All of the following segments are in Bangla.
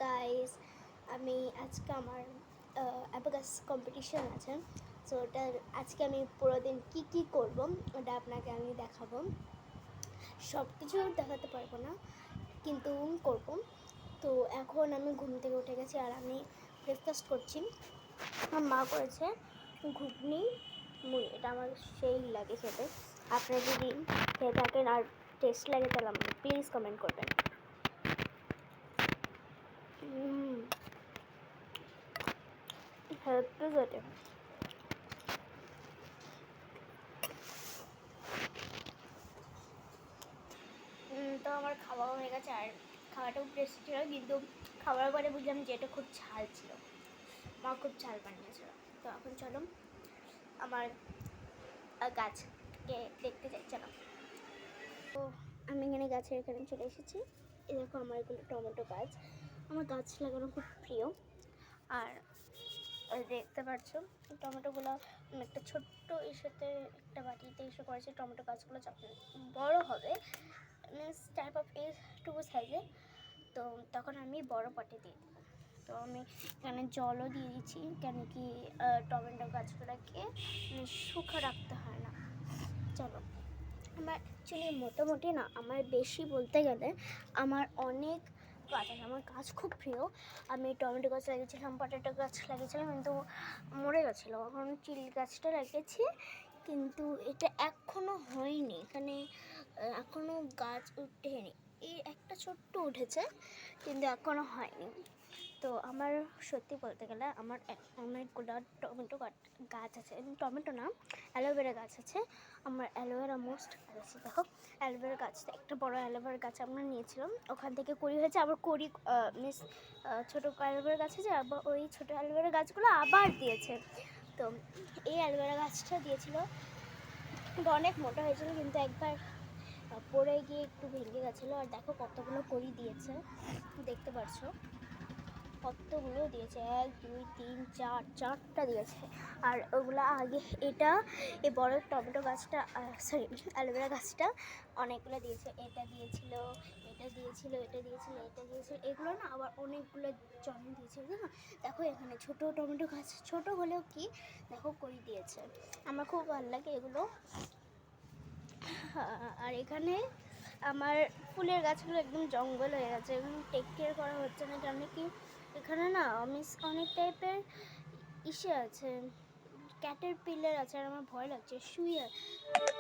গাইস, আমি আজকে আমার অ্যাবাকাস কম্পিটিশন আছে। সো ওটার আজকে আমি পুরো দিন কী করব ওটা আপনাকে আমি দেখাবো। সব কিছু দেখাতে পারবো না, কিন্তু করব। তো এখন আমি ঘুম থেকে উঠে গেছি আর আমি ব্রেকফাস্ট করছি। আমার মা করেছে ঘুগনি মুড়ি, এটা আমার সেই লাগে খেতে। আপনারা যদি খেয়ে থাকেন আর টেস্ট লাগে তাহলে আমাকে প্লিজ কমেন্ট করবেন। হেল্পে যেতে তো আমার খাওয়া হয়ে গেছে আর খাওয়াটাও টেস্ট ছিল, কিন্তু খাওয়ার পরে বুঝলাম যে এটা খুব ঝাল ছিল। মা খুব ঝাল বানিয়েছিল। তো এখন চলো আমার গাছকে দেখতে যাই, চলো। তো আমি এখানে গাছের এখানে চলে এসেছি। এই দেখো আমার এগুলো টমেটো গাছ। আমার গাছ লাগানো খুব প্রিয়। আর দেখতে পাচ্ছ টমেটোগুলো একটা ছোট্ট ইস্যুতে একটা বাটিতে এসে করেছে। টমেটো গাছগুলো যখন বড় হবে মিন্স টাইপ অফ এইটুকু সাইজে, তো তখন আমি বড় পটে দিয়ে দেবো। তো আমি এখানে জলও দিয়ে দিচ্ছি, কেন কি টমেটো গাছগুলোকে শুকনো রাখতে হয় না। চলো, আমার অ্যাকচুয়ালি মোটামুটি না, আমার বেশি বলতে গেলে আমার অনেক গাছ আছে। আমার গাছ খুব প্রিয়। আমি টমেটো গাছ লাগিয়েছিলাম, পটেটো গাছ লাগিয়েছিলাম, কিন্তু মরে গেছিলো। এখন চিল গাছটা লাগিয়েছি, কিন্তু এটা এখনও হয়নি। এখানে এখনও গাছ উঠেনি। এই একটা ছোট্ট উঠেছে, কিন্তু এখনও হয়নি। তো আমার সত্যি বলতে গেলে আমার অনেকগুলো টমেটো গাছ আছে। টমেটো না, অ্যালোভেরা গাছ আছে। আমার অ্যালোভেরা মোস্ট আছে। দেখো অ্যালোভেরা গাছটা, একটা বড় অ্যালোভেরা গাছ আমরা নিয়েছিলাম, ওখান থেকে কড়ি হয়েছে। আবার কড়ি মিস ছোটো অ্যালোভেরা গাছ আছে, আবার ওই ছোটো অ্যালোভেরা গাছগুলো আবার দিয়েছে। তো এই অ্যালোভেরা গাছটা দিয়েছিল, অনেক মোটা হয়েছিল, কিন্তু একবার পড়ে গিয়ে একটু ভেঙে গেছিলো। আর দেখো কতগুলো কড়ি দিয়েছে, দেখতে পাচ্ছ কতগুলো দিয়েছে, 1 2 3 4, 4টা দিয়েছে। আর ওগুলো আগে এটা এই বড় টমেটো গাছটা, সরি অ্যালোভেরা গাছটা অনেকগুলো দিয়েছে। এটা দিয়েছিল, এটা দিয়েছিল, এটা দিয়েছিল, এটা দিয়েছিল, এগুলো না আবার অনেকগুলো জন্ম দিয়েছে। দেখো এখানে ছোট টমেটো গাছ, ছোট হলেও কি দেখো করি দিয়েছে। আমার খুব ভালো লাগে এগুলো। আর এখানে আমার ফুলের গাছগুলো একদম জঙ্গল হয়ে গেছে, এগুলো টেক কেয়ার করা হচ্ছে না, কেন কি এখানে না অনেক টাইপের ইসে আছে, ক্যাটের পিলার আছে। আর আমার ভয় লাগছে, শুয়ে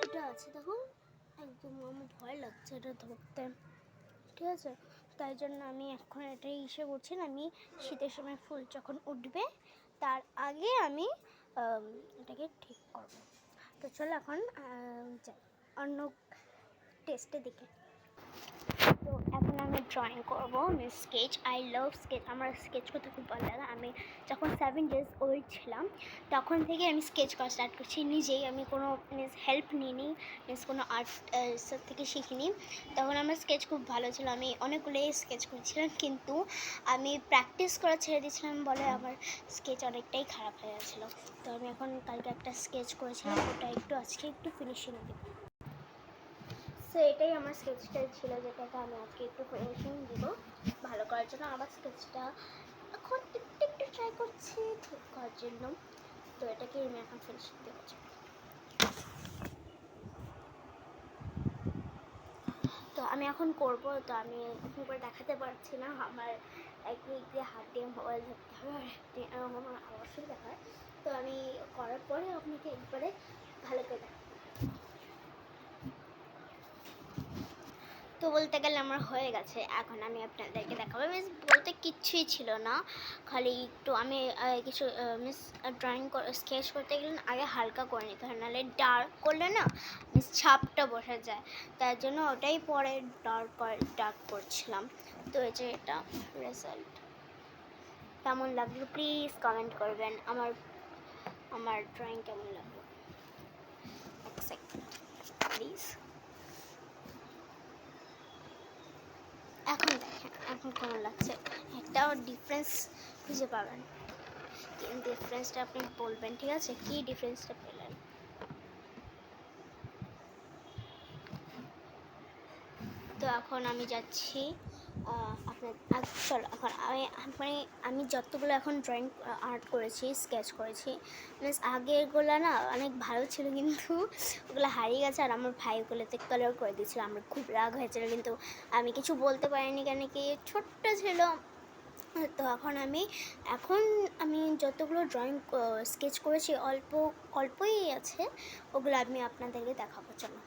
এটা আছে দেখো, একদম আমার ভয় লাগছে এটা ধরতে, ঠিক আছে? তাই জন্য আমি এখন এটাই ইসে করছি না। আমি শীতের সময় ফুল যখন উঠবে তার আগে আমি এটাকে ঠিক করবো। তো চলো এখন যাই অন্য টেস্টের দিকে। তো এখন আমি ড্রয়িং করবো, আমি স্কেচ। আই লাভ স্কেচ, আমার স্কেচ করতে খুব ভালো লাগে। আমি যখন 7 years old ছিলাম তখন থেকে আমি স্কেচ করা স্টার্ট করছি নিজেই। আমি কোনো হেল্প নিইনি, কোনো আর্ট থেকে শিখিনি। তখন আমার স্কেচ খুব ভালো ছিল, আমি অনেকগুলোই স্কেচ করেছিলাম, কিন্তু আমি প্র্যাকটিস করা ছেড়ে দিয়েছিলাম বলে আমার স্কেচ অনেকটাই খারাপ হয়ে গেছিলো। তো আমি এখন কালকে একটা স্কেচ করেছিলাম, ওটা আজকে একটু ফিনিশিং দিব। সো এটাই আমার স্কেচটা ছিল, যেটাকে আমি আজকে একটু ফিনিশিং দিব ভালো করার জন্য। আমার স্কেচটা এখন একটু ট্রাই করছি ঠিক করার জন্য। তো এটাকে আমি এখন ফিনিশিং দেবো। তো আমি এখন করব, তো আমি এখন করে দেখাতে পারছি না। আমার একদিক দিয়ে হাত দিয়ে মোবাইল ধরতে হবে, আর একদিকে আমার অবশ্যই দেখায়। তো আমি করার পরে আপনাকে একবারে ভালো করে দেখাবো। তো বলতে গেলে আমার হয়ে গেছে, এখন আমি আপনাদেরকে দেখাবো। মিস বলতে কিচ্ছুই ছিল না, খালি একটু আমি কিছু মিস ড্রয়িং স্কেচ করতে গেলে আগে হালকা করে নিতে হয়, নাহলে ডার্ক করলে না মিস ছাপটা বসে যায়। তার জন্য ওটাই পরে ডার্ক করছিলাম। তো এই যে এটা রেজাল্ট, কেমন লাগলো প্লিজ কমেন্ট করবেন। আমার ড্রয়িং কেমন লাগলো এক সেকেন্ড প্লিজ। এখন দেখেন এখন কেমন লাগছে, একটাও ডিফারেন্স খুঁজে পাবেন, কিন্তু ডিফারেন্সটা আপনি বলবেন, ঠিক আছে? কি ডিফারেন্সটা পেলেন? তো এখন আমি যাচ্ছি আপনার চলো এখন আমি যতগুলো এখন ড্রয়িং আর্ট করেছি, স্কেচ করেছি, মিনস আগেরগুলো না অনেক ভালো ছিল, কিন্তু ওগুলো হারিয়ে গেছে। আর আমার ভাই ওগুলোতে কালার করে দিয়েছিল, আমার খুব রাগ হয়েছিল, কিন্তু আমি কিছু বলতে পারিনি, কেন কি ছোট্ট ছিল। তো এখন আমি যতগুলো ড্রয়িং স্কেচ করেছি অল্পই আছে, ওগুলো আমি আপনাদেরকে দেখাবো। চলো।